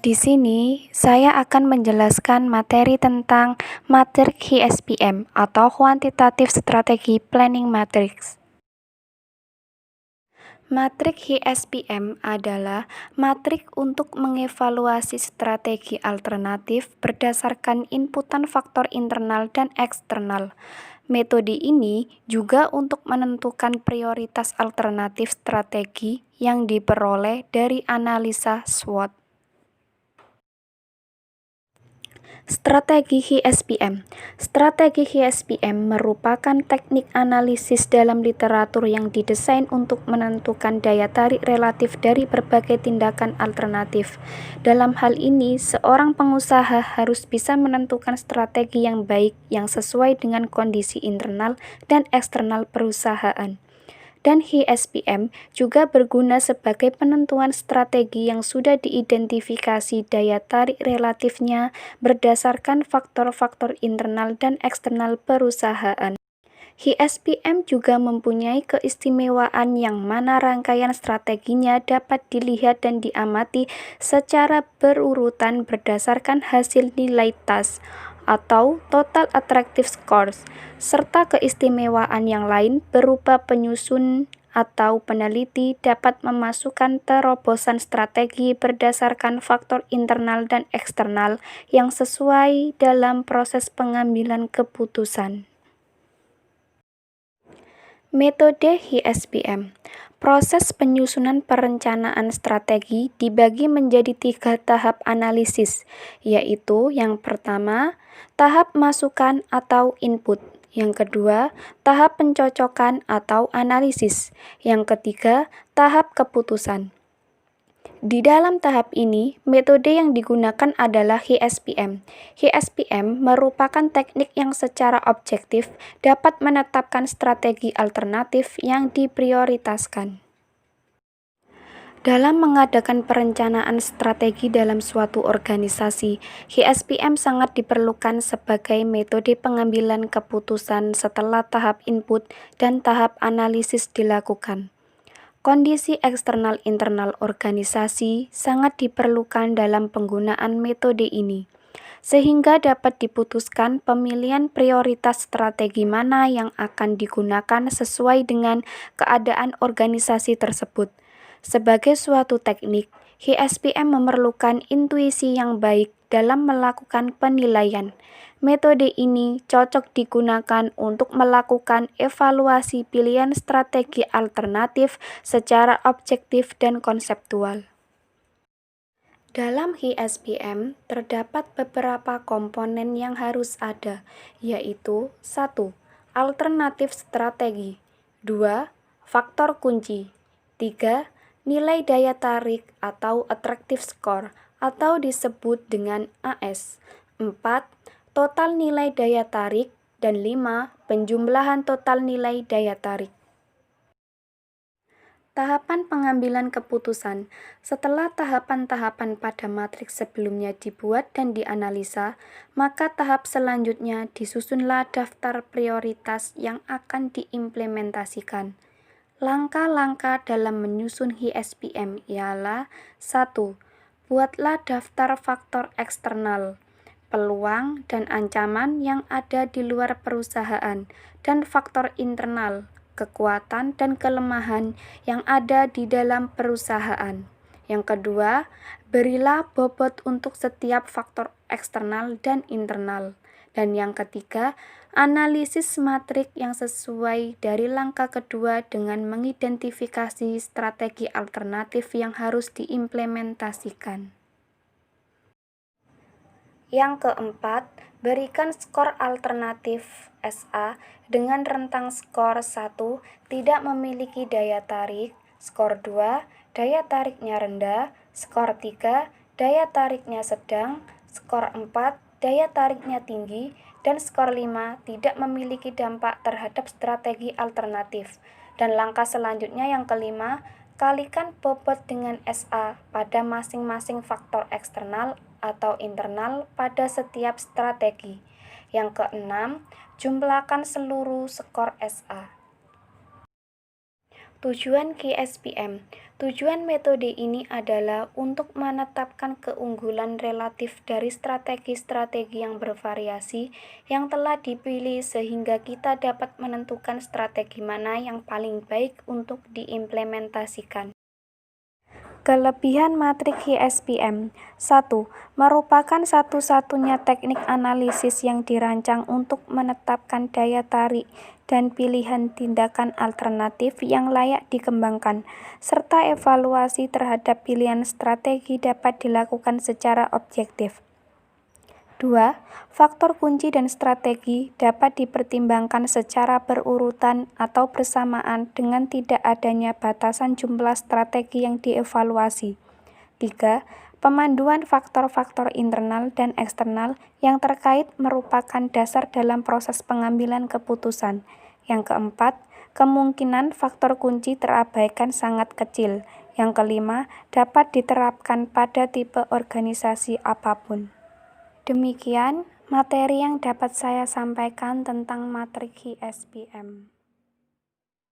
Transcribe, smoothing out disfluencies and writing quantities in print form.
Di sini, saya akan menjelaskan materi tentang matrik HSPM atau Quantitative Strategy Planning Matrix. Matrik HSPM adalah matrik untuk mengevaluasi strategi alternatif berdasarkan inputan faktor internal dan eksternal. Metode ini juga untuk menentukan prioritas alternatif strategi yang diperoleh dari analisa SWOT. Strategi HSPM. Strategi HSPM merupakan teknik analisis dalam literatur yang didesain untuk menentukan daya tarik relatif dari berbagai tindakan alternatif. Dalam hal ini, seorang pengusaha harus bisa menentukan strategi yang baik yang sesuai dengan kondisi internal dan eksternal perusahaan. Dan HSPM juga berguna sebagai penentuan strategi yang sudah diidentifikasi daya tarik relatifnya berdasarkan faktor-faktor internal dan eksternal perusahaan. HSPM juga mempunyai keistimewaan yang mana rangkaian strateginya dapat dilihat dan diamati secara berurutan berdasarkan hasil nilai TAS atau Total Attractive Scores, serta keistimewaan yang lain berupa penyusun atau peneliti dapat memasukkan terobosan strategi berdasarkan faktor internal dan eksternal yang sesuai dalam proses pengambilan keputusan. Metode HSPM. Proses penyusunan perencanaan strategi dibagi menjadi 3 tahap analisis, yaitu yang pertama, tahap masukan atau input. Yang kedua, tahap pencocokan atau analisis. Yang ketiga, tahap keputusan. Di dalam tahap ini, metode yang digunakan adalah HSPM. HSPM merupakan teknik yang secara objektif dapat menetapkan strategi alternatif yang diprioritaskan. Dalam mengadakan perencanaan strategi dalam suatu organisasi, HSPM sangat diperlukan sebagai metode pengambilan keputusan setelah tahap input dan tahap analisis dilakukan. Kondisi eksternal internal organisasi sangat diperlukan dalam penggunaan metode ini, sehingga dapat diputuskan pemilihan prioritas strategi mana yang akan digunakan sesuai dengan keadaan organisasi tersebut. Sebagai suatu teknik, HSPM memerlukan intuisi yang baik dalam melakukan penilaian. Metode ini cocok digunakan untuk melakukan evaluasi pilihan strategi alternatif secara objektif dan konseptual. Dalam HSPM, terdapat beberapa komponen yang harus ada, yaitu 1. Alternatif strategi 2. Faktor kunci 3. Nilai daya tarik atau attractive score atau disebut dengan AS 4. Total nilai daya tarik, dan 5. Penjumlahan total nilai daya tarik. Tahapan pengambilan keputusan. Setelah tahapan-tahapan pada matriks sebelumnya dibuat dan dianalisa, maka tahap selanjutnya disusunlah daftar prioritas yang akan diimplementasikan. Langkah-langkah dalam menyusun HSPM ialah 1. Buatlah daftar faktor eksternal, peluang dan ancaman yang ada di luar perusahaan, dan faktor internal, kekuatan dan kelemahan yang ada di dalam perusahaan. Yang kedua, berilah bobot untuk setiap faktor eksternal dan internal. Dan yang ketiga, analisis matrik yang sesuai dari langkah kedua dengan mengidentifikasi strategi alternatif yang harus diimplementasikan. Yang keempat, berikan skor alternatif SA dengan rentang skor 1 tidak memiliki daya tarik, skor 2 daya tariknya rendah, skor 3 daya tariknya sedang, skor 4 daya tariknya tinggi, dan skor 5 tidak memiliki dampak terhadap strategi alternatif. Dan langkah selanjutnya yang kelima, kalikan bobot dengan SA pada masing-masing faktor eksternal atau internal pada setiap strategi. Yang keenam, jumlahkan seluruh skor SA. Tujuan HSPM. Tujuan metode ini adalah untuk menetapkan keunggulan relatif dari strategi-strategi yang bervariasi yang telah dipilih sehingga kita dapat menentukan strategi mana yang paling baik untuk diimplementasikan. Kelebihan matrik HSPM. 1. Merupakan satu-satunya teknik analisis yang dirancang untuk menetapkan daya tarik dan pilihan tindakan alternatif yang layak dikembangkan, serta evaluasi terhadap pilihan strategi dapat dilakukan secara objektif. 2. Faktor kunci dan strategi dapat dipertimbangkan secara berurutan atau bersamaan dengan tidak adanya batasan jumlah strategi yang dievaluasi. 3. Pemanduan faktor-faktor internal dan eksternal yang terkait merupakan dasar dalam proses pengambilan keputusan. Yang keempat, kemungkinan faktor kunci terabaikan sangat kecil. Yang kelima, dapat diterapkan pada tipe organisasi apapun. Demikian materi yang dapat saya sampaikan tentang matrik HSPM.